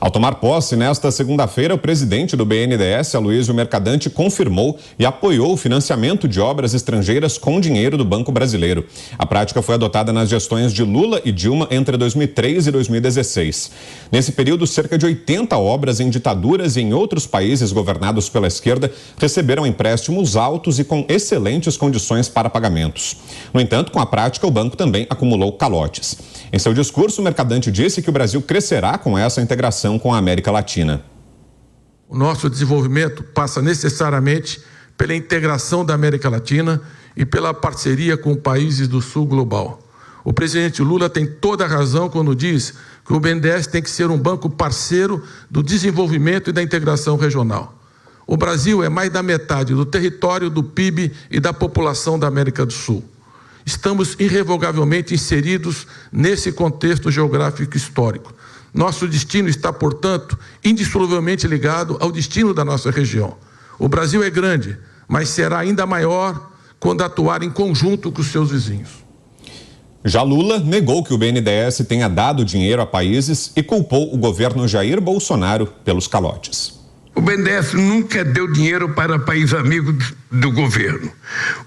Ao tomar posse nesta segunda-feira, o presidente do BNDES, Aloysio Mercadante, confirmou e apoiou o financiamento de obras estrangeiras com dinheiro do Banco Brasileiro. A prática foi adotada nas gestões de Lula e Dilma entre 2003 e 2016. Nesse período, cerca de 80 obras em ditaduras e em outros países governados pela esquerda receberam empréstimos altos e com excelentes condições para pagamentos. No entanto, com a prática, o banco também acumulou calotes. Em seu discurso, o Mercadante disse que o Brasil crescerá com essa integração com a América Latina. O nosso desenvolvimento passa necessariamente pela integração da América Latina e pela parceria com países do sul global. O presidente Lula tem toda a razão quando diz que o BNDES tem que ser um banco parceiro do desenvolvimento e da integração regional. O Brasil é mais da metade do território, do PIB e da população da América do Sul. Estamos irrevogavelmente inseridos nesse contexto geográfico histórico. Nosso destino está, portanto, indissoluvelmente ligado ao destino da nossa região. O Brasil é grande, mas será ainda maior quando atuar em conjunto com os seus vizinhos. Já Lula negou que o BNDES tenha dado dinheiro a países e culpou o governo Jair Bolsonaro pelos calotes. O BNDES nunca deu dinheiro para país amigo do governo.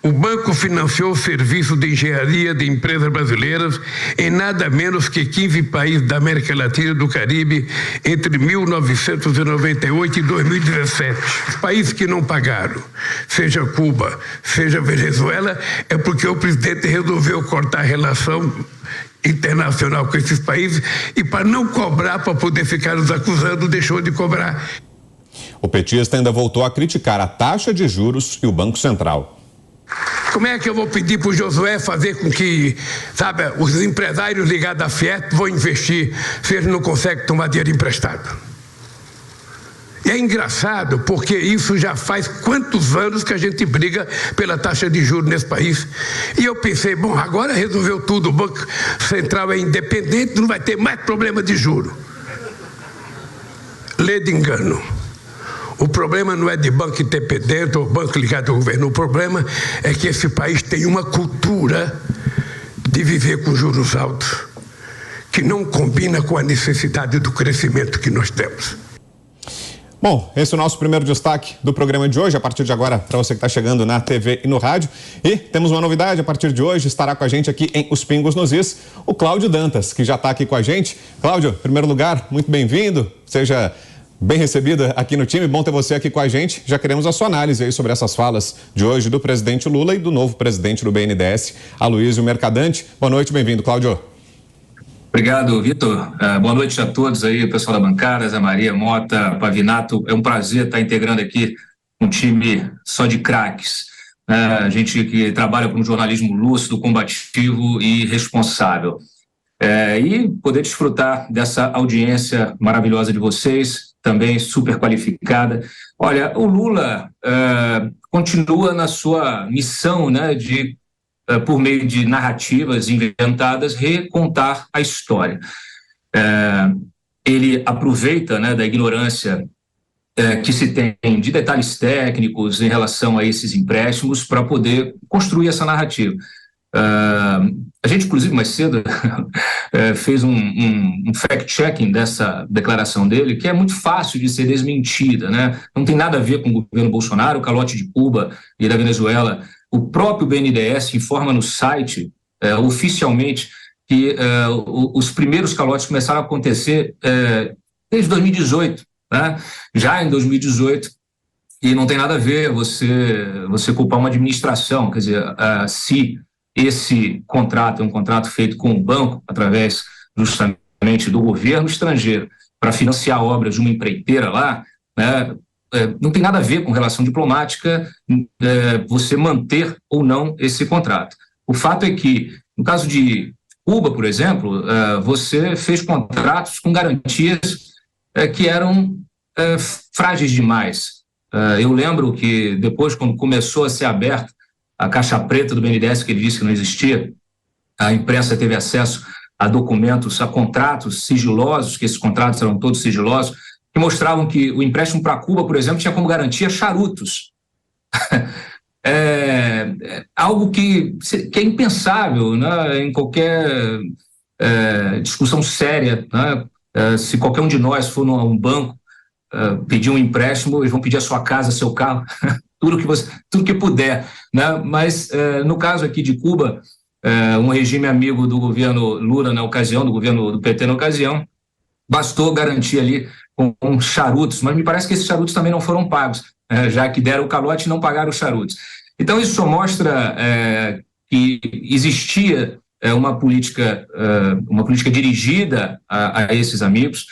O banco financiou o serviço de engenharia de empresas brasileiras em nada menos que 15 países da América Latina e do Caribe entre 1998 e 2017. Os países que não pagaram, seja Cuba, seja Venezuela, é porque o presidente resolveu cortar a relação internacional com esses países e, para não cobrar, para poder ficar nos acusando, deixou de cobrar. O petista ainda voltou a criticar a taxa de juros e o Banco Central. Como é que eu vou pedir para o Josué fazer com que, sabe, os empresários ligados à Fiat vão investir se eles não conseguem tomar dinheiro emprestado? E é engraçado porque isso já faz quantos anos que a gente briga pela taxa de juros nesse país. E eu pensei, bom, agora resolveu tudo, o Banco Central é independente, não vai ter mais problema de juro. Lê de engano. O problema não é de banco independente ou banco ligado ao governo. O problema é que esse país tem uma cultura de viver com juros altos que não combina com a necessidade do crescimento que nós temos. Bom, esse é o nosso primeiro destaque do programa de hoje. A partir de agora, para você que está chegando na TV e no rádio. E temos uma novidade, a partir de hoje estará com a gente aqui em Os Pingos nos Is, o Cláudio Dantas, que já está aqui com a gente. Cláudio, em primeiro lugar, muito bem-vindo. Seja bem recebida aqui no time, bom ter você aqui com a gente. Já queremos a sua análise aí sobre essas falas de hoje do presidente Lula e do novo presidente do BNDES, Aloysio Mercadante. Boa noite, bem-vindo, Cláudio. Obrigado, Vitor. Boa noite a todos aí, o pessoal da bancada, Zé Maria, Mota, Pavinato. É um prazer estar integrando aqui um time só de craques. A gente que trabalha com um jornalismo lúcido, combativo e responsável. E poder desfrutar dessa audiência maravilhosa de vocês, também super qualificada. Olha, o Lula continua na sua missão, né, de, por meio de narrativas inventadas, recontar a história. Ele aproveita, né, da ignorância que se tem de detalhes técnicos em relação a esses empréstimos para poder construir essa narrativa. A gente, inclusive, mais cedo fez um fact-checking dessa declaração dele, que é muito fácil de ser desmentida, né? Não tem nada a ver com o governo Bolsonaro, o calote de Cuba e da Venezuela. O próprio BNDES informa no site, oficialmente, que os primeiros calotes começaram a acontecer desde 2018, né? Já em 2018, e não tem nada a ver você culpar uma administração, quer dizer, se esse contrato é um contrato feito com o banco, através justamente do governo estrangeiro, para financiar obras de uma empreiteira lá, né, não tem nada a ver com relação diplomática você manter ou não esse contrato. O fato é que, no caso de Cuba, por exemplo, você fez contratos com garantias que eram frágeis demais. Eu lembro que depois, quando começou a ser aberta a caixa preta do BNDES, que ele disse que não existia, a imprensa teve acesso a documentos, a contratos sigilosos, que esses contratos eram todos sigilosos, que mostravam que o empréstimo para Cuba, por exemplo, tinha como garantia charutos. Algo que é impensável, né, em qualquer discussão séria, né, se qualquer um de nós for a um banco pedir um empréstimo, eles vão pedir a sua casa, seu carro, tudo que puder, né? Mas no caso aqui de Cuba, um regime amigo do governo Lula na ocasião, do governo do PT na ocasião, bastou garantir ali com charutos, mas me parece que esses charutos também não foram pagos, já que deram o calote e não pagaram os charutos. Então isso só mostra que existia uma política dirigida a esses amigos.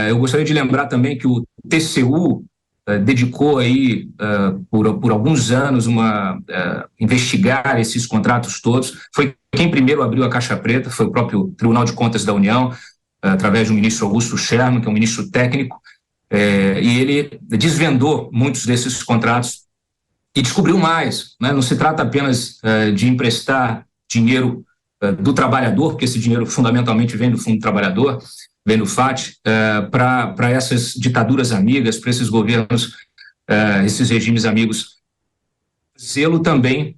Eu gostaria de lembrar também que o TCU dedicou aí por alguns anos investigar esses contratos todos. Foi quem primeiro abriu a caixa preta, foi o próprio Tribunal de Contas da União, através do ministro Augusto Sherman, que é um ministro técnico, e ele desvendou muitos desses contratos e descobriu mais, né? Não se trata apenas de emprestar dinheiro do trabalhador, porque esse dinheiro fundamentalmente vem do Fundo Trabalhador, vem do FAT, para essas ditaduras amigas, para esses governos, esses regimes amigos. Selo também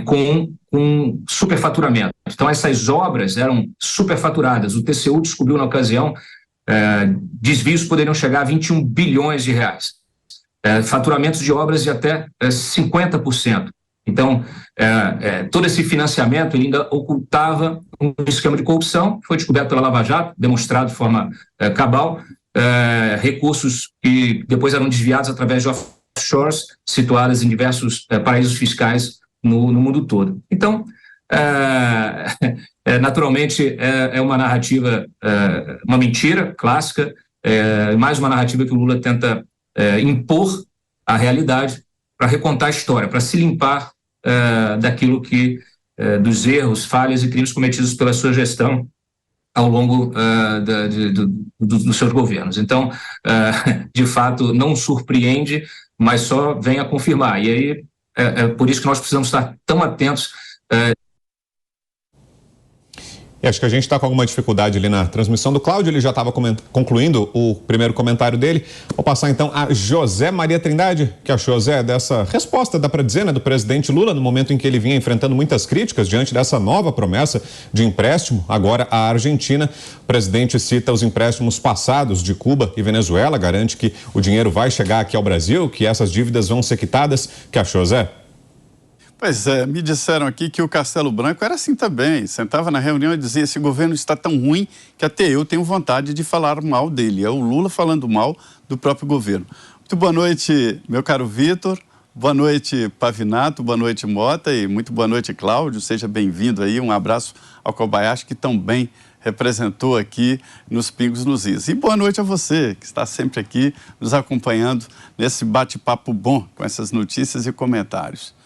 com superfaturamento. Então, essas obras eram superfaturadas. O TCU descobriu na ocasião desvios poderiam chegar a 21 bilhões de reais. Faturamentos de obras de até 50%. Então, todo esse financiamento ele ainda ocultava um esquema de corrupção, que foi descoberto pela Lava Jato, demonstrado de forma cabal, recursos que depois eram desviados através de offshores situadas em diversos paraísos fiscais no mundo todo. Então, naturalmente, é uma narrativa, uma mentira clássica, mais uma narrativa que o Lula tenta impor à realidade para recontar a história, para se limpar daquilo que, dos erros, falhas e crimes cometidos pela sua gestão ao longo dos seus governos. Então, de fato, não surpreende, mas só vem a confirmar. E aí é por isso que nós precisamos estar tão atentos. Acho que a gente está com alguma dificuldade ali na transmissão do Cláudio, ele já estava concluindo o primeiro comentário dele. Vou passar então a José Maria Trindade. O que achou, José, dessa resposta, dá para dizer, né, do presidente Lula, no momento em que ele vinha enfrentando muitas críticas diante dessa nova promessa de empréstimo, agora à Argentina. O presidente cita os empréstimos passados de Cuba e Venezuela, garante que o dinheiro vai chegar aqui ao Brasil, que essas dívidas vão ser quitadas. O que achou, Zé? Pois é, me disseram aqui que o Castelo Branco era assim também. Sentava na reunião e dizia: esse governo está tão ruim que até eu tenho vontade de falar mal dele. É o Lula falando mal do próprio governo. Muito boa noite, meu caro Vitor. Boa noite, Pavinato. Boa noite, Mota. E muito boa noite, Cláudio. Seja bem-vindo aí. Um abraço ao Kobayashi, que tão bem representou aqui nos Pingos nos Is. E boa noite a você, que está sempre aqui nos acompanhando nesse bate-papo bom com essas notícias e comentários.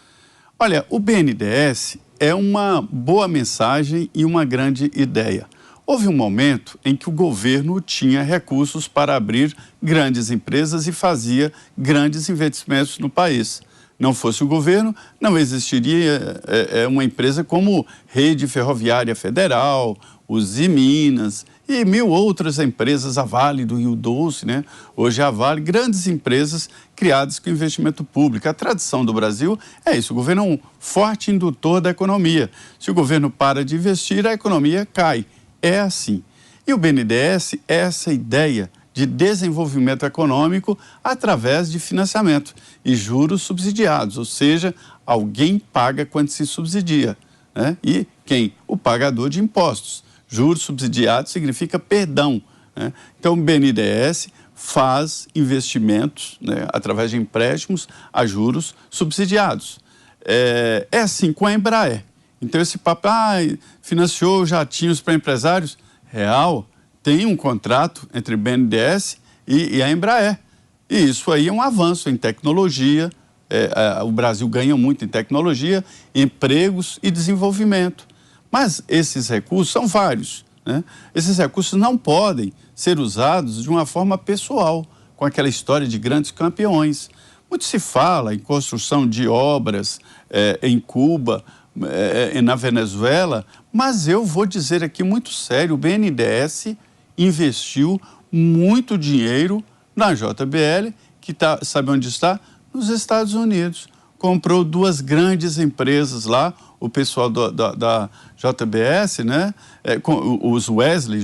Olha, o BNDES é uma boa mensagem e uma grande ideia. Houve um momento em que o governo tinha recursos para abrir grandes empresas e fazia grandes investimentos no país. Não fosse o governo, não existiria uma empresa como Rede Ferroviária Federal, Uzi Minas e mil outras empresas, a Vale do Rio Doce, né? Hoje a Vale, grandes empresas criadas com investimento público. A tradição do Brasil é isso, o governo é um forte indutor da economia. Se o governo para de investir, a economia cai. É assim. E o BNDES é essa ideia de desenvolvimento econômico através de financiamento e juros subsidiados, ou seja, alguém paga quando se subsidia, né? E quem? O pagador de impostos. Juros subsidiados significa perdão, né? Então, o BNDES faz investimentos, né, através de empréstimos a juros subsidiados. É assim com a Embraer. Então, esse papo, financiou jatinhos para empresários, real, tem um contrato entre o BNDES e a Embraer. E isso aí é um avanço em tecnologia. O Brasil ganha muito em tecnologia, empregos e desenvolvimento. Mas esses recursos são vários, né? Esses recursos não podem ser usados de uma forma pessoal, com aquela história de grandes campeões. Muito se fala em construção de obras em Cuba, na Venezuela, mas eu vou dizer aqui muito sério, o BNDES investiu muito dinheiro na JBL, que sabe onde está? Nos Estados Unidos. comprou 2 grandes empresas lá, o pessoal da JBS, né? Os Wesley,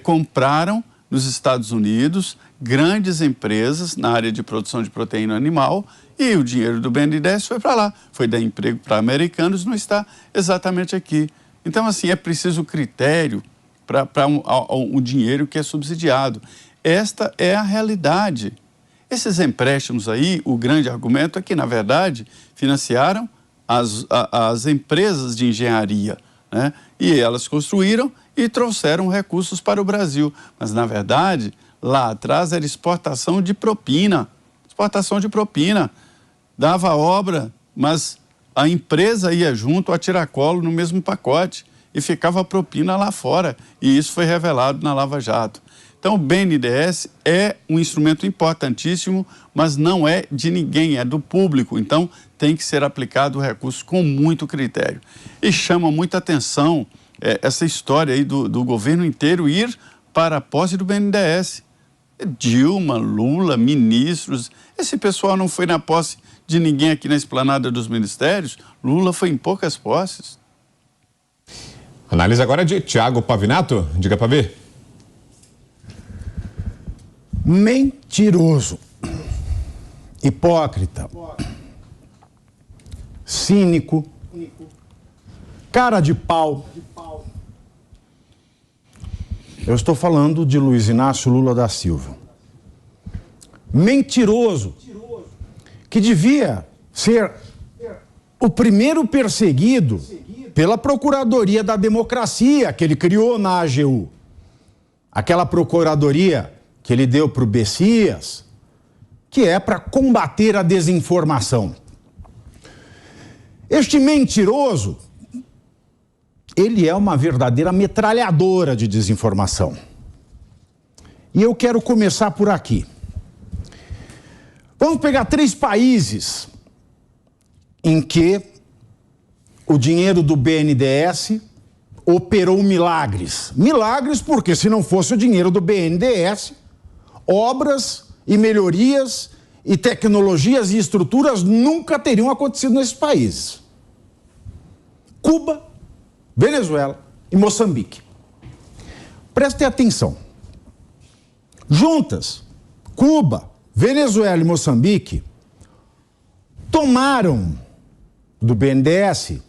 compraram nos Estados Unidos grandes empresas na área de produção de proteína animal e o dinheiro do BNDES foi para lá, foi dar emprego para americanos, não está exatamente aqui. Então, assim, é preciso critério para um dinheiro que é subsidiado. Esta é a realidade. Esses empréstimos aí, o grande argumento é que, na verdade, financiaram as empresas de engenharia, né? E elas construíram e trouxeram recursos para o Brasil. Mas, na verdade, lá atrás era exportação de propina. Dava obra, mas a empresa ia junto a tiracolo no mesmo pacote e ficava a propina lá fora. E isso foi revelado na Lava Jato. Então, o BNDES é um instrumento importantíssimo, mas não é de ninguém, é do público. Então, tem que ser aplicado o recurso com muito critério. E chama muita atenção essa história aí do governo inteiro ir para a posse do BNDES. Dilma, Lula, ministros, esse pessoal não foi na posse de ninguém aqui na esplanada dos ministérios. Lula foi em poucas posses. Análise agora de Tiago Pavinato. Diga, Pavi. Mentiroso, hipócrita, cínico, cara de pau. Eu estou falando de Luiz Inácio Lula da Silva. Mentiroso, que devia ser o primeiro perseguido pela Procuradoria da Democracia que ele criou na AGU. Aquela procuradoria que ele deu para o Bessias, que é para combater a desinformação. Este mentiroso, ele é uma verdadeira metralhadora de desinformação. E eu quero começar por aqui. Vamos pegar 3 países em que o dinheiro do BNDES operou milagres. Milagres porque, se não fosse o dinheiro do BNDES, obras e melhorias e tecnologias e estruturas nunca teriam acontecido nesses países. Cuba, Venezuela e Moçambique. Prestem atenção. Juntas, Cuba, Venezuela e Moçambique tomaram do BNDES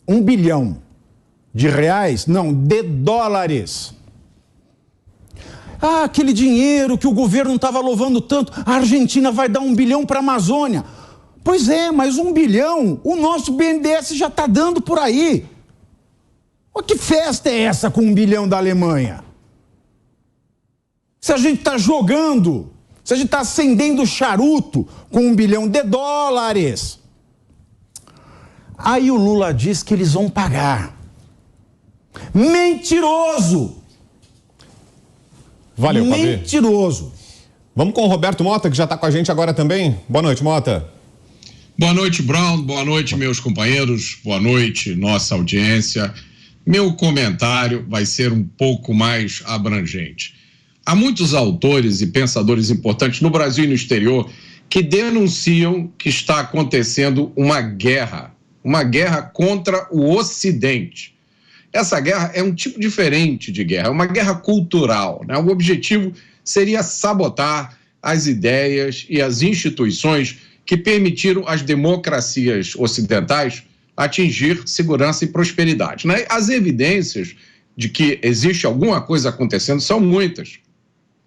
R$1 bilhão de dólares. Ah, aquele dinheiro que o governo estava louvando tanto, a Argentina vai dar R$1 bilhão para a Amazônia. Pois é, mas R$1 bilhão, o nosso BNDES já está dando por aí. Oh, que festa é essa com R$1 bilhão da Alemanha? Se a gente está jogando, se a gente está acendendo charuto com R$1 bilhão de dólares. Aí o Lula diz que eles vão pagar. Mentiroso! Valeu, Pavi. Mentiroso. Vamos com o Roberto Mota, que já está com a gente agora também. Boa noite, Mota. Boa noite, Brown. Boa noite, meus companheiros. Boa noite, nossa audiência. Meu comentário vai ser um pouco mais abrangente. Há muitos autores e pensadores importantes no Brasil e no exterior que denunciam que está acontecendo uma guerra contra o Ocidente. Essa guerra é um tipo diferente de guerra, é uma guerra cultural, né? O objetivo seria sabotar as ideias e as instituições que permitiram às democracias ocidentais atingir segurança e prosperidade, né? As evidências de que existe alguma coisa acontecendo são muitas.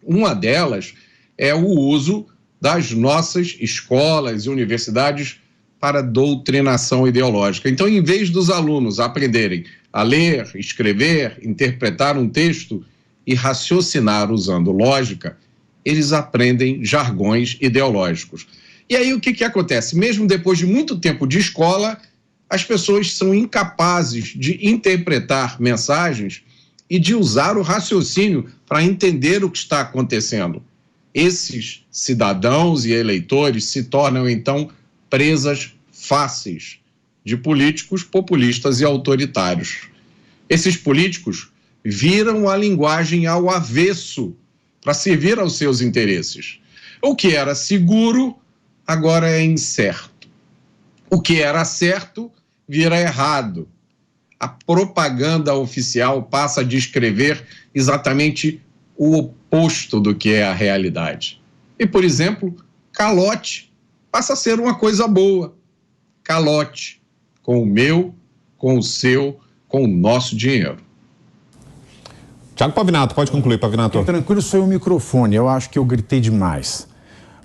Uma delas é o uso das nossas escolas e universidades para doutrinação ideológica. Então, em vez dos alunos aprenderem a ler, escrever, interpretar um texto e raciocinar usando lógica, eles aprendem jargões ideológicos. E aí o que acontece? Mesmo depois de muito tempo de escola, as pessoas são incapazes de interpretar mensagens e de usar o raciocínio para entender o que está acontecendo. Esses cidadãos e eleitores se tornam, então, presas fáceis de políticos populistas e autoritários. Esses políticos viram a linguagem ao avesso para servir aos seus interesses. O que era seguro, agora é incerto. O que era certo vira errado. A propaganda oficial passa a descrever exatamente o oposto do que é a realidade. E, por exemplo, calote passa a ser uma coisa boa. Calote, com o meu, com o seu, com o nosso dinheiro. Tiago Pavinato, pode concluir, Pavinato. Tranquilo, foi o microfone, eu acho que eu gritei demais.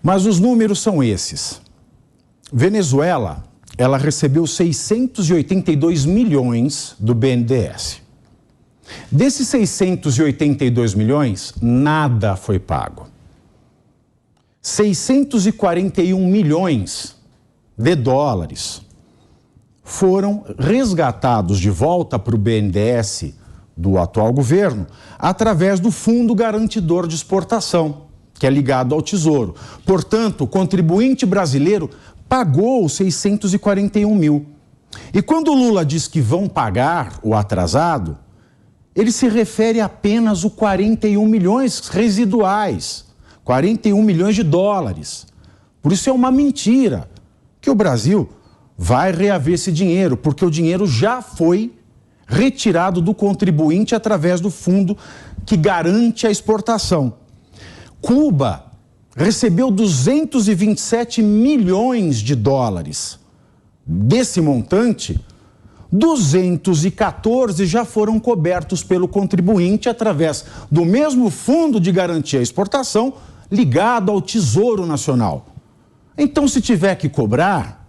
Mas os números são esses. Venezuela, ela recebeu 682 milhões do BNDES. Desses 682 milhões, nada foi pago. 641 milhões de dólares foram resgatados de volta para o BNDES do atual governo através do Fundo Garantidor de Exportação, que é ligado ao Tesouro. Portanto, o contribuinte brasileiro pagou os 641 mil. E quando o Lula diz que vão pagar o atrasado, ele se refere apenas aos 41 milhões residuais, 41 milhões de dólares. Por isso é uma mentira que o Brasil vai reaver esse dinheiro, porque o dinheiro já foi retirado do contribuinte através do fundo que garante a exportação. Cuba recebeu 227 milhões de dólares. Desse montante, 214 já foram cobertos pelo contribuinte através do mesmo fundo de garantia à exportação ligado ao Tesouro Nacional. Então, se tiver que cobrar,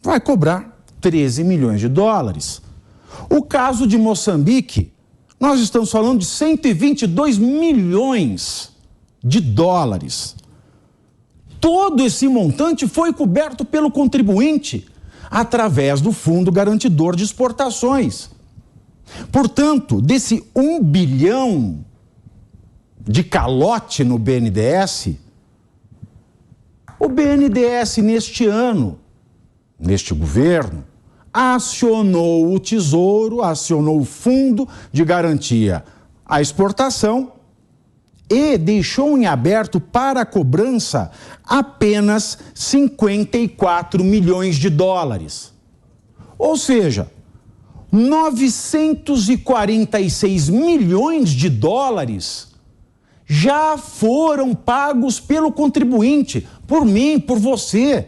vai cobrar 13 milhões de dólares. O caso de Moçambique, nós estamos falando de 122 milhões de dólares. Todo esse montante foi coberto pelo contribuinte através do Fundo Garantidor de Exportações. Portanto, desse 1 bilhão de calote no BNDES, o BNDES neste ano, neste governo, acionou o Tesouro, acionou o Fundo de Garantia à Exportação e deixou em aberto para a cobrança apenas 54 milhões de dólares. Ou seja, 946 milhões de dólares já foram pagos pelo contribuinte, por mim, por você.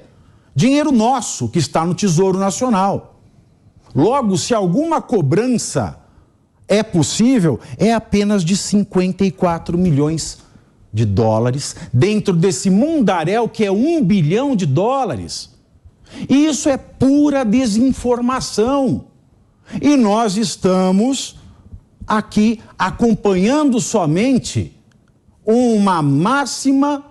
Dinheiro nosso que está no Tesouro Nacional. Logo, se alguma cobrança é possível, é apenas de 54 milhões de dólares dentro desse mundaréu que é 1 bilhão de dólares. E isso é pura desinformação. E nós estamos aqui acompanhando somente uma máxima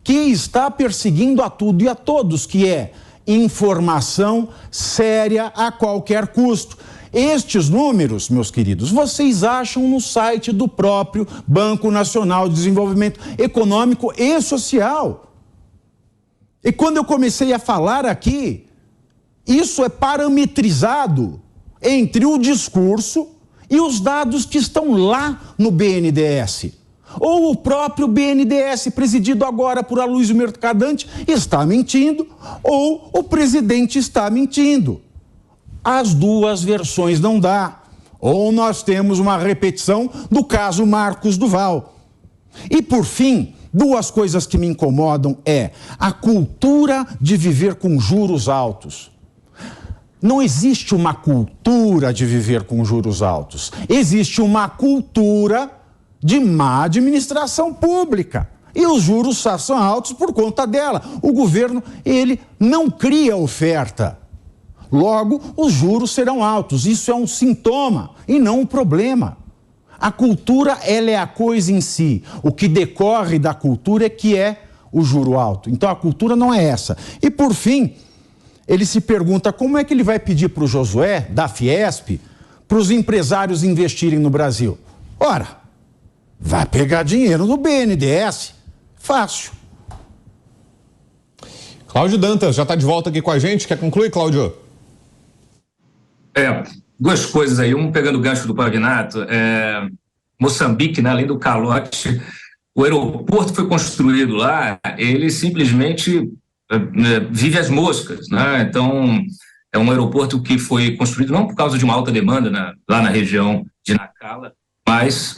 que está perseguindo a tudo e a todos, que é informação séria a qualquer custo. Estes números, meus queridos, vocês acham no site do próprio Banco Nacional de Desenvolvimento Econômico e Social. E quando eu comecei a falar aqui, isso é parametrizado entre o discurso e os dados que estão lá no BNDES. Ou o próprio BNDES, presidido agora por Aloysio Mercadante, está mentindo, ou o presidente está mentindo. As duas versões não dá. Ou nós temos uma repetição do caso Marcos Duval. E, por fim, duas coisas que me incomodam é a cultura de viver com juros altos. Não existe uma cultura de viver com juros altos. Existe uma cultura de má administração pública. E os juros são altos por conta dela. O governo, ele não cria oferta. Logo, os juros serão altos. Isso é um sintoma e não um problema. A cultura, ela é a coisa em si. O que decorre da cultura é que é o juro alto. Então, a cultura não é essa. E, por fim, ele se pergunta como é que ele vai pedir para o Josué, da Fiesp, para os empresários investirem no Brasil. Ora, vai pegar dinheiro do BNDES. Fácil. Cláudio Dantas já está de volta aqui com a gente. Quer concluir, Cláudio? Duas coisas aí. Um, pegando o gancho do Pavinato. Moçambique, né, além do calote, o aeroporto foi construído lá, ele simplesmente vive às moscas, né? Então, é um aeroporto que foi construído não por causa de uma alta demanda lá na região de Nacala, mas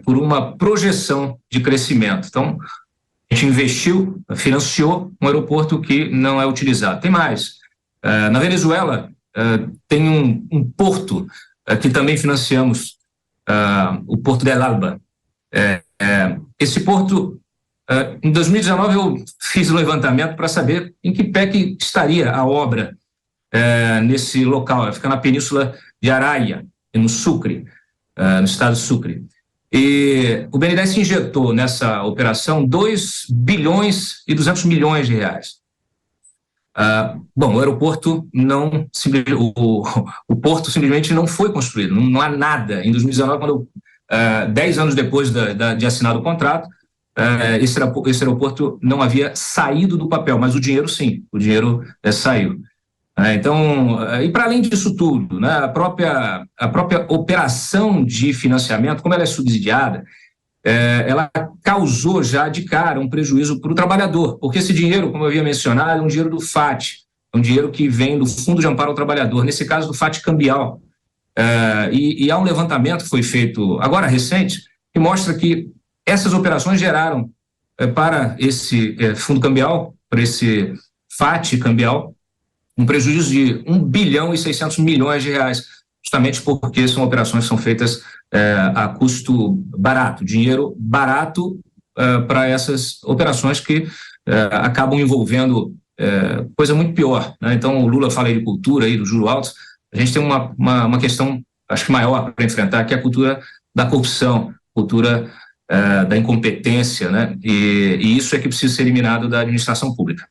por uma projeção de crescimento. Então, a gente investiu, financiou um aeroporto que não é utilizado. Tem mais. Na Venezuela, tem um porto que também financiamos, o Porto del Alba. Esse porto, em 2019, eu fiz o levantamento para saber em que pé que estaria a obra nesse local. Ela fica na península de Araia, no Sucre, no estado de Sucre. E o BNDES injetou nessa operação 2 bilhões e 200 milhões de reais. Bom, o aeroporto o porto simplesmente não foi construído, não há nada. Em 2019, quando 10 anos depois de assinar o contrato, esse aeroporto não havia saído do papel, mas o dinheiro sim, o dinheiro saiu. Então, e para além disso tudo, né, a própria operação de financiamento, como ela é subsidiada, ela causou já de cara um prejuízo para o trabalhador, porque esse dinheiro, como eu havia mencionado, é um dinheiro do FAT, é um dinheiro que vem do Fundo de Amparo ao Trabalhador, nesse caso do FAT cambial. E há um levantamento que foi feito agora recente, que mostra que essas operações geraram para esse fundo cambial, para esse FAT cambial, um prejuízo de 1 bilhão e 600 milhões de reais, justamente porque são operações que são feitas a custo barato, dinheiro barato para essas operações que acabam envolvendo coisa muito pior, né? Então, o Lula fala aí de cultura, aí, do juro alto. A gente tem uma questão, acho que maior para enfrentar, que é a cultura da corrupção, cultura da incompetência, né? E isso é que precisa ser eliminado da administração pública.